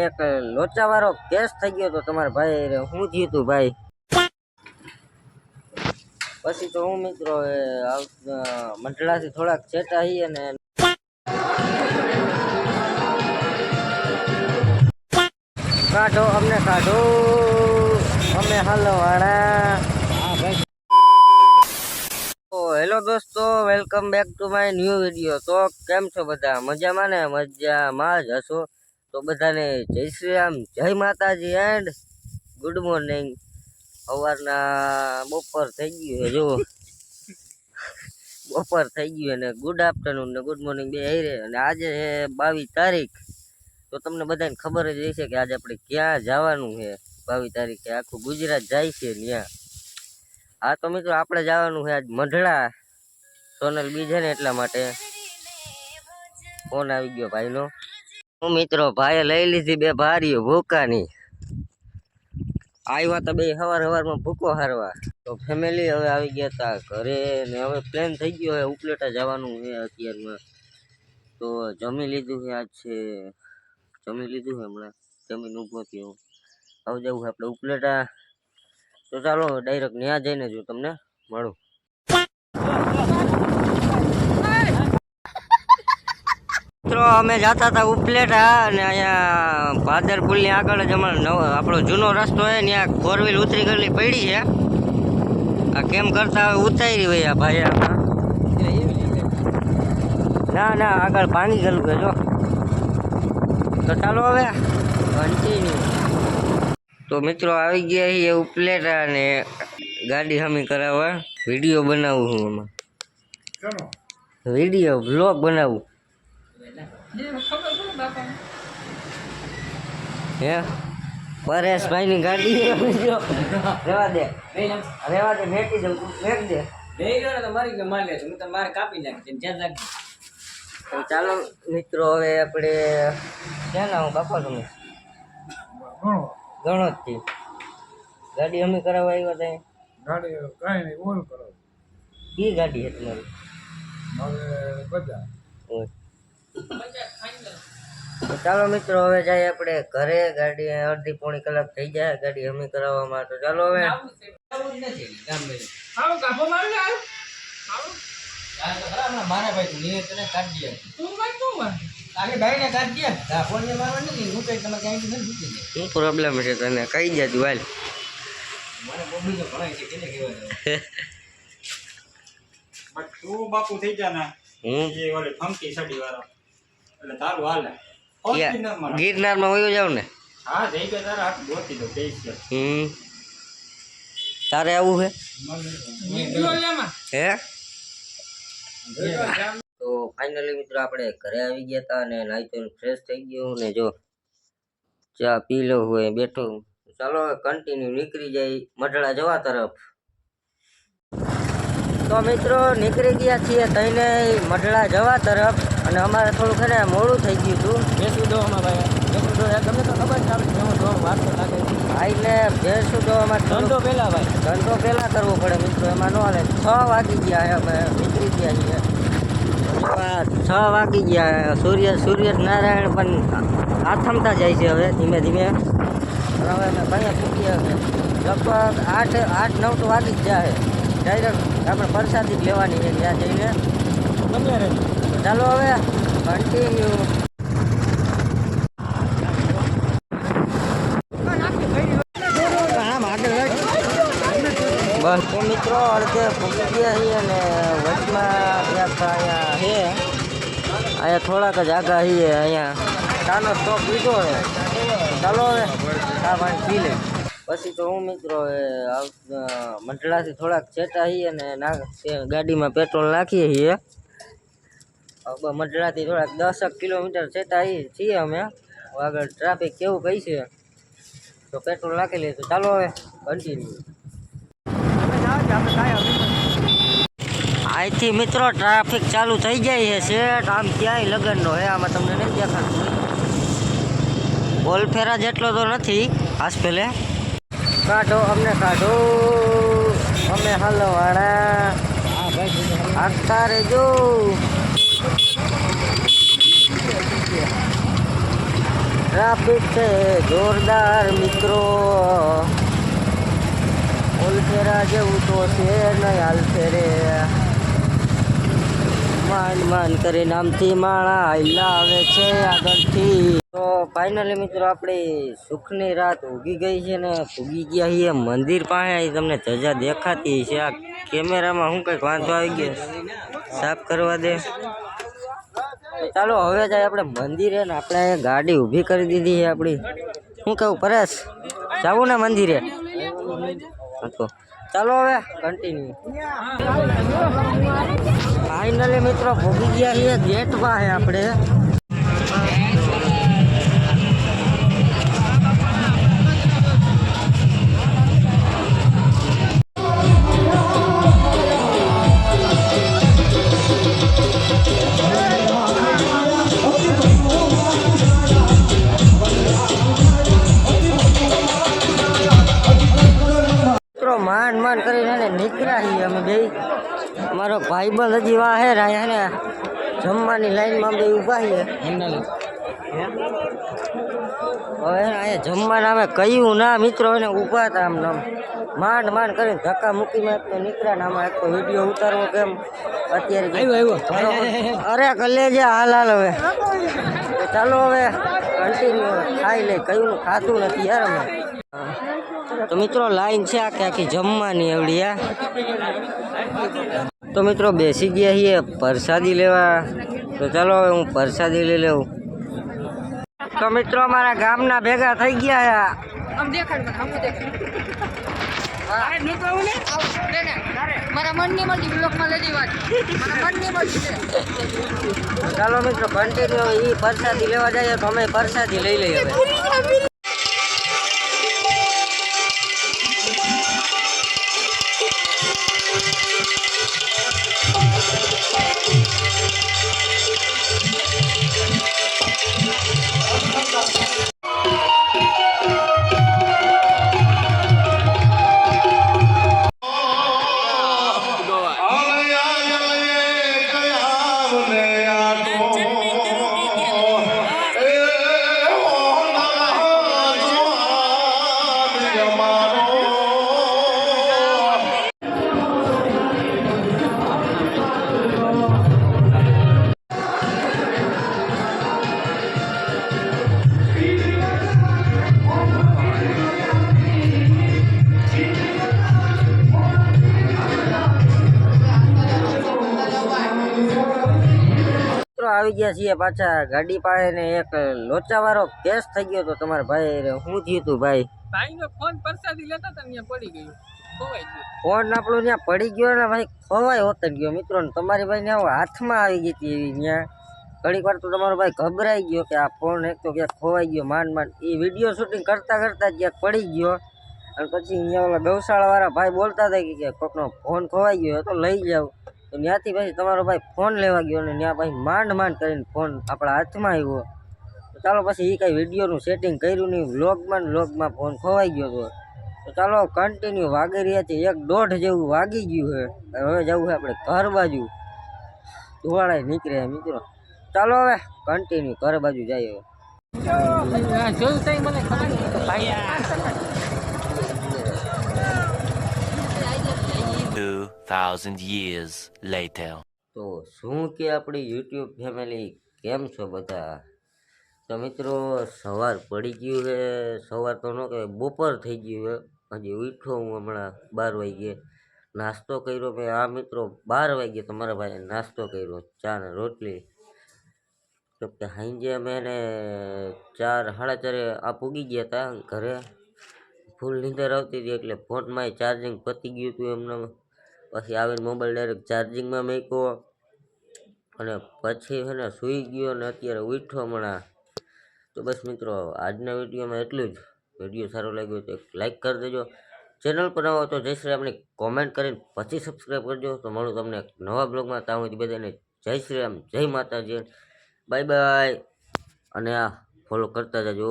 એક લોચા વાળો કેસ થઈ ગયો તો તમારા ભાઈ હું થયું તું ભાઈ? પછી તો હું મિત્રો મંડળાથી થોડાક ચેટા હી અને કાઢો અમને કાઢો અમે હલવાણા. તો હેલો દોસ્તો, welcome back to my new video. તો કેમ છો બધા? મજામાં ને? મજામાં જ હશો. તો બધાને જય શ્રી રામ, જય માતાજી એન્ડ ગુડ મોર્નિંગ. સવારના બપોર થઈ ગયું છે, જુઓ બપોર થઈ ગયું અને ગુડ આફ્ટરનૂન ને ગુડ મોર્નિંગ બે હઈ રહે. અને આજે છે 22 તારીખ. તો તમને બધાને ખબર જ રહેશે કે આજે આપણે ક્યાં જવાનું છે. 22 તારીખે આખું ગુજરાત જાય છે ત્યાં. હા તો મિત્રો આપણે જવાનું છે આજ મઢડા. સોનલ બીજ છે ને એટલા માટે ફોન આવી ગયો ભાઈનો. હું મિત્રો ભાઈએ લઈ લીધી બે ભારીઓ ભૂકાની. આવ્યા તો બે સવારમાં ભૂકો હારવા. તો ફેમિલી હવે આવી ગયા હતા ઘરે ને હવે પ્લાન થઈ ગયો હવે ઉપલેટા જવાનું છે અત્યારમાં. તો જમી લીધું છે આજ છે, જમી લીધું છે હમણાં, જમીન ઊભો થયો. હવે જવું છે આપણે ઉપલેટા. તો ચાલો ડાયરેક્ટ ત્યાં જઈને જો તમને મળું. મિત્રો અમે જતા હતા ઉપલેટા અને અહીંયા ભાદર પુલની આગળ જ અમારો આપણો જૂનો રસ્તો છે, ત્યાં 4 વ્હીલ ઉતરી ગયેલી પડી છે. આ કેમ કરતા હવે ઉતારી હોય આ ભાઈ. ના ના આગળ ભાંગી ગયેલું છે જો. તો ચાલો હવે કન્ટિન્યુ. તો મિત્રો આવી ગયા છીએ ઉપલેટા ને ગાડી હમી કરાવવા. વિડીયો બનાવું હું એમાં, વિડીયો બ્લોગ બનાવું. હે પરેશભાઈ ની ગાડી રેવા દે, રેવા દે, ફેંકી દઉં, તું ફેંક દે. તો ચાલો મિત્રો હવે આપણે ક્યાં ના હું બાપા તમે ઘણો જ થી ગાડી અમે કરાવવા આવ્યા હતા. ગાડી કાંઈ નહીં, ઓલ કરો. કી ગાડી છે તમારી? તો ચાલો મિત્રો હવે જાય આપણે ઘરે. ગાડી અડધી પોણી કલાક થઈ જાય ગાડી હમી કરાવવામાં. તો ચાલો હવે શું પ્રોબ્લેમ છે તને કઈ જતું હાલ. તું બાપુ થઈ જા ને એ ઓલે ફંકી સડી વાળો એટલે તારું હાલે. ગિરનાર માં વયો જાવ ને. હા જઈ ગયો તારા હાથ ગોતી દો બેસ. તારે આવું છે હે? તો ફાઇનલી મિત્રો આપણે ઘરે આવી ગયા હતા અને નાઈ તો ફ્રેશ થઈ ગયો ને જો ચા પી લો હોય બેઠો. ચાલો હવે કન્ટિન્યુ નીકળી જાય મઢડા જવા તરફ. તો મિત્રો નીકળી ગયા છીએ થઈને મઢડા જવા તરફ. અને અમારે થોડું ખરે મોડું થઈ ગયું હતું. ભેંસું દોવામાં ભાઈ, ભેંસું દો તમને તો ખબર છે આપણે જેવો દો વારસો લાગે ભાઈને. ભેંસું દોવામાં ધંધો પહેલાં ભાઈ, ધંધો પહેલાં કરવો પડે મિત્રો, એમાં ન હાલે. 6 વાગી ગયા અમે નીકળી ગયા છીએ. 6 વાગી ગયા. સૂર્ય નારાયણ પણ આથમતા જાય છે હવે ધીમે ધીમે. હવે અમે ભાઈ પૂછીએ લગભગ 8-9 તો વાગી જ જાય. ડાયરેક્ટ આપણે પ્રસાદી જ લેવાની છે ત્યાં જઈને. ચાલો હવે કન્ટિન્યુ. બસ તો મિત્રો અડધે પૂછી ગયા છીએ અને વચમાં ક્યાંક અહીંયા છે, અહીંયા થોડાક જ આગા છીએ. અહીંયા ચાનો સ્ટોપ લીધો છે. ચાલો હવે આ પાણી પી લે. પછી તો હું મિત્રો મંડળાથી થોડાક ચેટા છીએ અને ગાડીમાં પેટ્રોલ નાખીએ છીએ. મંડળાથી થોડાક 10 કિલોમીટર ચેટા છીએ અમે. આગળ ટ્રાફિક કેવું કહી છે તો પેટ્રોલ નાખી લઈશું. ચાલો હવે કન્ટિન્યુ. અહીંથી મિત્રો ટ્રાફિક ચાલુ થઈ જાય છે શેઠ. આમ ક્યાંય લગનનો હે, આમાં તમને નહીં દેખાતું. ઓલફેરા જેટલો તો નથી આજ પહેલે. કાઢો અમને કાઢો અમે હલવાણા. આખતા રેજો. ટ્રાફિક છે જોરદાર મિત્રો, ઓલફેરા જેવું તો છે નહીં હાલશે રે, માન કરી નામથી માળા લાવે છે આગળથી. તો ફાઇનલી મિત્રો આપણી સુખની રાત ઉગી ગઈ છે ને ઉગી ગયા છીએ મંદિર પાસે. તમને ધજા દેખાતી છે, આ કેમેરામાં શું કંઈક વાંધો આવી ગયો, સાફ કરવા દે. તો ચાલો હવે જાય આપણે મંદિરે ને આપણે ગાડી ઊભી કરી દીધી છે આપણી. શું કહું પરેશ, જાવું ને મંદિરે? તો ચાલો હવે કન્ટિન્યુ. ફાઇનલી મિત્રો ભોગી ગયા છીએ ગેટમાં છે આપણે. માંડ કરીને નીકળ્યા છીએ અમે બે. અમારો ભાઈબંધ હજી વાહે રહ્યા ને જમવાની લાઈનમાં બે ઊભા છીએ. હવે અહીંયા જમવાના અમે કહ્યું ના મિત્રો એને ઊભા હતા આમ માંડ કરીને ધક્કા મૂકીને તો નીકળ્યા ને આમાં એક તો વિડીયો ઉતારવો કેમ અત્યારે. અરે કલેજે હાલ હવે. તો ચાલો હવે કન્ટિન્યુ ખાઈ લે, કયું ખાતું નથી યાર અમે. તો મિત્રો લાઈન છે આખી જમવાની એવડી. તો મિત્રો બેસી ગયા છીએ પ્રસાદી લેવા. તો ચાલો હવે હું પ્રસાદી લઈ લઉં. તો મિત્રો અમારા ગામના ભેગા થઈ ગયા ચાલો મિત્રો કન્ટિન્યુ એ પ્રસાદી લેવા જઈએ તો અમે પ્રસાદી લઈ લઈએ. આવી ગયા છીએ પાછા ગાડી પાસે ને એક લોચા વાળો કેસ થઈ ગયો તો તમારા ભાઈ શું થયું હતું ભાઈ? ભાઈનો ફોન પ્રસાદી લેતા હતા ત્યાં પડી ગયો, ખોવાઈ ગયો. ફોન આપણો ત્યાં પડી ગયો ને ભાઈ ખોવાઈ હોત ગયો મિત્રો ને. તમારી ભાઈ ને હાથમાં આવી ગઈ હતી ત્યાં. ઘડીક વાર તો તમારો ભાઈ ગભરાઈ ગયો કે આ ફોન એક તો ક્યાંક ખોવાઈ ગયો. માંડ એ વિડીયો શૂટિંગ કરતા ક્યાંક પડી ગયો. અને પછી અહીંયા ઓલા ગૌશાળા વાળા ભાઈ બોલતા હતા કે કોકનો ફોન ખોવાઈ ગયો તો લઈ જાવ. તો ત્યાંથી પછી તમારો ભાઈ ફોન લેવા ગયો ને ત્યાં પછી માંડ કરીને ફોન આપણા હાથમાં આવ્યો. તો ચાલો પછી એ કાંઈ વિડીયોનું સેટિંગ કર્યું નહીં, વ્લોગમાં ફોન ખોવાઈ ગયો હતો. તો ચાલો કન્ટિન્યુ વાગી રહ્યા છે, 1:30 જેવું વાગી ગયું છે. હવે જવું છે આપણે ઘર બાજુ, ધોવાળાએ નીકળે મિત્રો. ચાલો હવે કન્ટિન્યુ ઘર બાજુ જઈએ. જોયું તઈ મને ખબર 2000 years later. તો શું કે આપણી યુટ્યુબ ફેમિલી કેમ છો બધા? તો મિત્રો સવાર પડી ગયું છે, સવાર તો ન કહેવાય બપોર થઈ ગયું છે. હજી ઉઠો હું હમણાં 12 વાગ્યે. નાસ્તો કર્યો મેં આ મિત્રો 12 વાગ્યે તમારા ભાઈએ નાસ્તો કર્યો, ચા ને રોટલી. તો કે સાંજે અમે એને 4 સાડા 4 આ પૂગી ગયા હતા ઘરે. ફૂલ નીંદર આવતી હતી એટલે ફોનમાં ચાર્જિંગ પતી ગયું હતું એમને. પછી આવીને મોબાઈલ ડાયરેક્ટ ચાર્જિંગમાં મૂક્યો અને પછી છે ને સૂઈ ગયો અને અત્યારે ઉઠો હમણાં. તો બસ મિત્રો આજના વિડીયોમાં એટલું જ. વિડીયો સારો લાગ્યો તો લાઈક કરી દેજો. ચેનલ પર આવો તો જય શ્રી રામની કોમેન્ટ કરીને પછી સબસ્ક્રાઈબ કરજો. તો મળું તમને એક નવા બ્લોગમાં. ત્યાં સુધી બધાને જય શ્રી રામ, જય માતાજી, બાય બાય. અને આ ફોલો કરતા જજો.